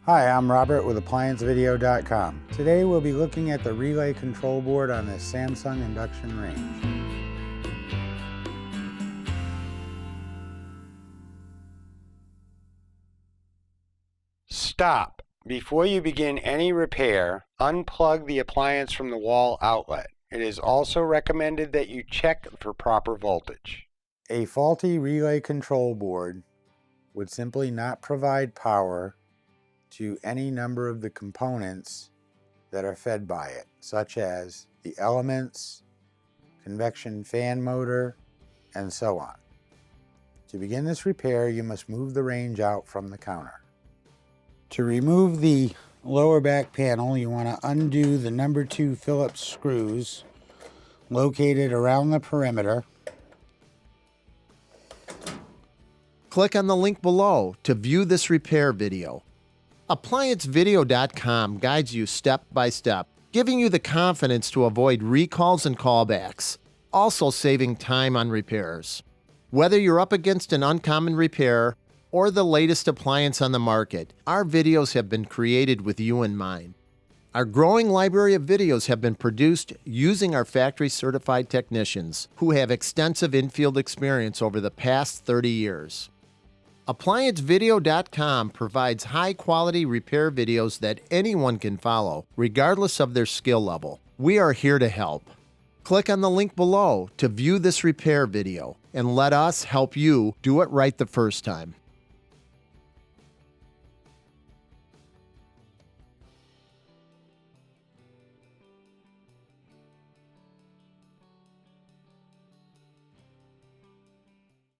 Hi, I'm Robert with ApplianceVideo.com. Today we'll be looking at the relay control board on this Samsung induction range. Stop! Before you begin any repair, unplug the appliance from the wall outlet. It is also recommended that you check for proper voltage. A faulty relay control board would simply not provide power to any number of the components that are fed by it, such as the elements, convection fan motor, and so on. To begin this repair, you must move the range out from the counter. To remove the lower back panel, you want to undo the number 2 Phillips screws located around the perimeter. Click on the link below to view this repair video. ApplianceVideo.com guides you step by step, giving you the confidence to avoid recalls and callbacks, also saving time on repairs. Whether you're up against an uncommon repair or the latest appliance on the market, our videos have been created with you in mind. Our growing library of videos have been produced using our factory-certified technicians who have extensive infield experience over the past 30 years. ApplianceVideo.com provides high-quality repair videos that anyone can follow, regardless of their skill level. We are here to help. Click on the link below to view this repair video, and let us help you do it right the first time.